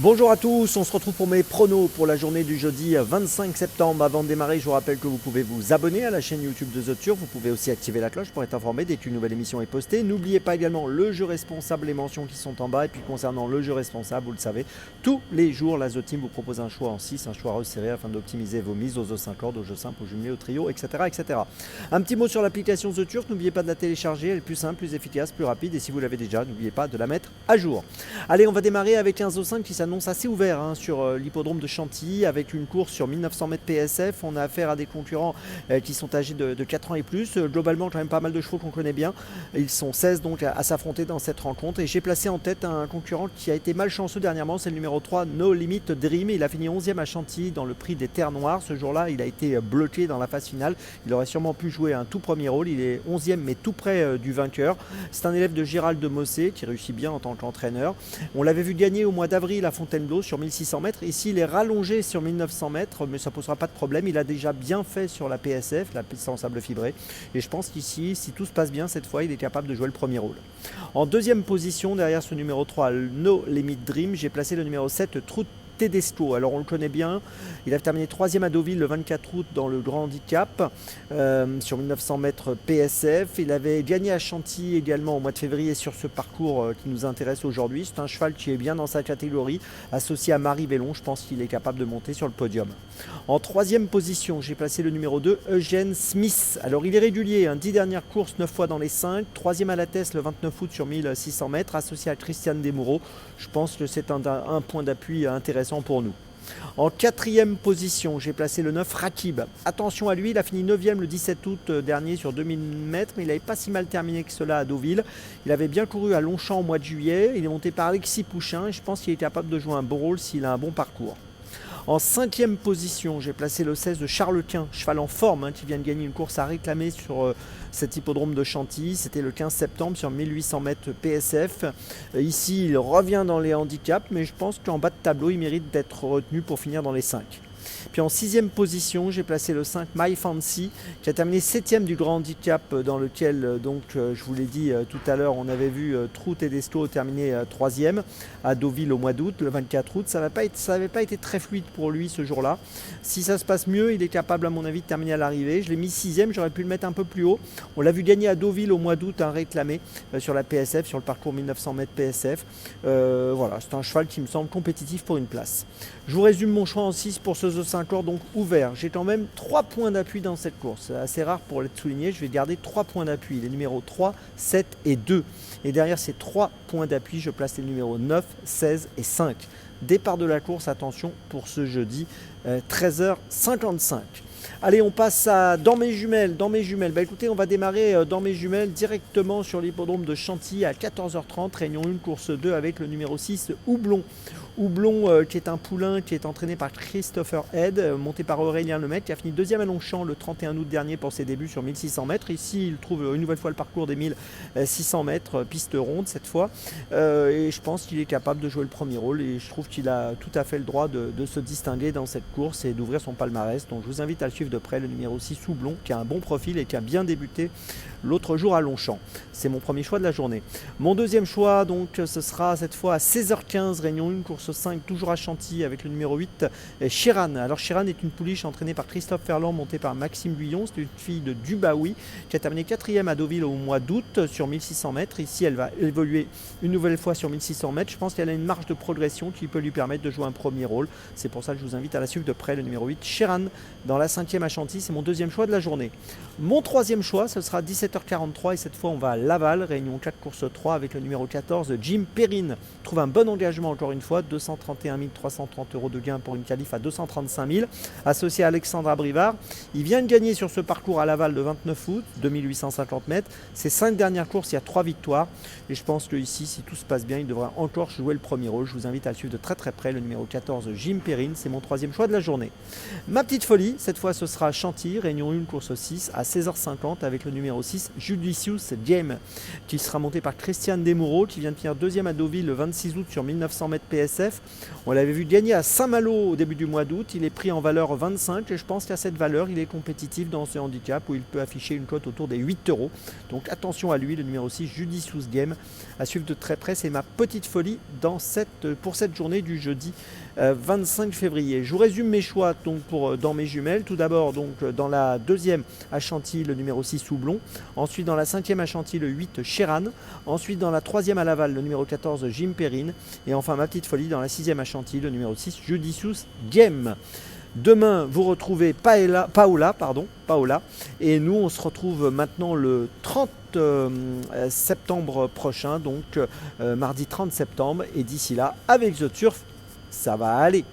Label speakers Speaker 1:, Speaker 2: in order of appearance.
Speaker 1: Bonjour à tous, on se retrouve pour mes pronos pour la journée du jeudi 25 septembre. Avant de démarrer, je vous rappelle que vous pouvez vous abonner à la chaîne YouTube de The Turf. Vous pouvez aussi activer la cloche pour être informé dès qu'une nouvelle émission est postée. N'oubliez pas également le jeu responsable, les mentions qui sont en bas. Et puis concernant le jeu responsable, vous le savez, tous les jours, la The Team vous propose un choix en 6, un choix resserré afin d'optimiser vos mises aux os 5 cordes, aux jeux simples, aux jumelés, au trio, etc., etc. Un petit mot sur l'application The Turf, n'oubliez pas de la télécharger, elle est plus simple, plus efficace, plus rapide. Et si vous l'avez déjà, n'oubliez pas de la mettre à jour. Allez, on va démarrer avec un Zo5 qui s'annonce assez ouvert sur l'hippodrome de Chantilly avec une course sur 1900 mètres PSF. On a affaire à des concurrents qui sont âgés de 4 ans et plus. Globalement, quand même pas mal de chevaux qu'on connaît bien. Ils sont 16 donc à s'affronter dans cette rencontre. Et j'ai placé en tête un concurrent qui a été malchanceux dernièrement. C'est le numéro 3, No Limit Dream. Il a fini 11e à Chantilly dans le prix des Terres Noires. Ce jour-là, il a été bloqué dans la phase finale. Il aurait sûrement pu jouer un tout premier rôle. Il est 11e mais tout près du vainqueur. C'est un élève de Gérald de Mossé qui réussit bien en tant qu'entraîneur. On l'avait vu gagner au mois d'avril à Fontainebleau sur 1600 mètres. Ici, il est rallongé sur 1900 mètres, mais ça ne posera pas de problème. Il a déjà bien fait sur la PSF, la piste en sable fibré. Et je pense qu'ici, si tout se passe bien cette fois, il est capable de jouer le premier rôle. En deuxième position, derrière ce numéro 3, No Limit Dream, j'ai placé le numéro 7, Trout Tedesco. Alors on le connaît bien, il a terminé 3e à Deauville le 24 août dans le Grand Handicap sur 1900 mètres PSF. Il avait gagné à Chantilly également au mois de février sur ce parcours qui nous intéresse aujourd'hui. C'est un cheval qui est bien dans sa catégorie, associé à Marie Vellon. Je pense qu'il est capable de monter sur le podium. En troisième position, j'ai placé le numéro 2, Eugène Smith. Alors il est régulier, 10 dernières courses, 9 fois dans les 5. 3e à la Teste le 29 août sur 1600 mètres, associé à Christiane Desmoureaux. Je pense que c'est un point d'appui intéressant pour nous. En quatrième position, j'ai placé le 9, Rakib. Attention à lui, il a fini 9e le 17 août dernier sur 2000 mètres, mais il n'avait pas si mal terminé que cela à Deauville. Il avait bien couru à Longchamp au mois de juillet, il est monté par Alexis Pouchin et je pense qu'il est capable de jouer un bon rôle s'il a un bon parcours. En cinquième position, j'ai placé le 16 de Charles Quint, cheval en forme, qui vient de gagner une course à réclamer sur cet hippodrome de Chantilly. C'était le 15 septembre sur 1800 mètres PSF. Ici, il revient dans les handicaps, mais je pense qu'en bas de tableau, il mérite d'être retenu pour finir dans les 5. Puis en sixième position, j'ai placé le 5 My Fancy qui a terminé 7e du grand handicap dans lequel, je vous l'ai dit tout à l'heure, on avait vu Trout Tedesco terminer 3e à Deauville au mois d'août, le 24 août. Ça n'avait pas été très fluide pour lui ce jour-là. Si ça se passe mieux, il est capable à mon avis de terminer à l'arrivée. Je l'ai mis 6e, j'aurais pu le mettre un peu plus haut. On l'a vu gagner à Deauville au mois d'août, réclamé sur la PSF, sur le parcours 1900 mètres PSF. Voilà, c'est un cheval qui me semble compétitif pour une place. Je vous résume mon choix en 6 pour ce Zo5 corps donc ouvert. J'ai quand même 3 points d'appui dans cette course. C'est assez rare pour l'être souligné. Je vais garder 3 points d'appui, les numéros 3, 7 et 2. Et derrière ces 3 points d'appui, je place les numéros 9, 16 et 5. Départ de la course, attention pour ce jeudi 13h55. Allez, on passe à dans mes jumelles. Bah écoutez, on va démarrer dans mes jumelles directement sur l'hippodrome de Chantilly à 14h30. Réunion 1, course 2 avec le numéro 6, Houblon. Houblon qui est un poulain qui est entraîné par Christopher Head, monté par Aurélien Lemaitre, qui a fini 2e à Longchamp le 31 août dernier pour ses débuts sur 1600 mètres. Ici, il trouve une nouvelle fois le parcours des 1600 mètres, piste ronde cette fois. Et je pense qu'il est capable de jouer le premier rôle et je trouve qu'il a tout à fait le droit de se distinguer dans cette course et d'ouvrir son palmarès. Donc je vous invite à le suivre de près, le numéro 6, Houblon, qui a un bon profil et qui a bien débuté l'autre jour à Longchamp. C'est mon premier choix de la journée. Mon deuxième choix, donc, ce sera cette fois à 16h15, réunion 1, course 5, toujours à Chantilly, avec le numéro 8, Chiran. Alors Chiran est une pouliche entraînée par Christophe Ferland, montée par Maxime Buyon. C'est une fille de Dubaoui qui a terminé 4e à Deauville au mois d'août sur 1600 mètres. Ici, elle va évoluer une nouvelle fois sur 1600 mètres. Je pense qu'elle a une marge de progression qui peut lui permettre de jouer un premier rôle. C'est pour ça que je vous invite à la suivre de près, le numéro 8, Chiran, dans la 5e à Chantilly. C'est mon deuxième choix de la journée. Mon troisième choix, ce sera 17h43 et cette fois on va à Laval, réunion 4, course 3 avec le numéro 14, Jim Perrine. Trouve un bon engagement encore une fois, 231 330 € de gain pour une qualif à 235 000, associé à Alexandre Abrivard. Il vient de gagner sur ce parcours à Laval le 29 août, 2850 mètres. Ses 5 dernières courses, il y a 3 victoires et je pense que ici, si tout se passe bien, il devra encore jouer le premier rôle. Je vous invite à le suivre de très très près, le numéro 14, Jim Perrine. C'est mon troisième choix de la journée. Ma petite folie, cette fois fois, ce sera Chantilly, Réunion 1, course 6, à 16h50 avec le numéro 6, Judicious Game, qui sera monté par Christian Desmoureaux, qui vient de finir deuxième à Deauville le 26 août sur 1900 mètres PSF. On l'avait vu gagner à Saint-Malo au début du mois d'août. Il est pris en valeur 25 et je pense qu'à cette valeur, il est compétitif dans ce handicap où il peut afficher une cote autour des 8 euros. Donc attention à lui, le numéro 6, Judicious Game, à suivre de très près. C'est ma petite folie pour cette journée du jeudi 25 février. Je vous résume mes choix donc, dans mes jumelles. Tout d'abord, donc, dans la deuxième à Chantilly, le numéro 6, Houblon. Ensuite, dans la cinquième à Chantilly, le 8, Chéran. Ensuite, dans la troisième à Laval, le numéro 14, Jim Perrine. Et enfin, ma petite folie, dans la sixième à Chantilly, le numéro 6, Judicious Game. Demain, vous retrouvez Paola. Et nous, on se retrouve maintenant le 30 septembre prochain, donc mardi 30 septembre. Et d'ici là, avec The Turf, ça va aller.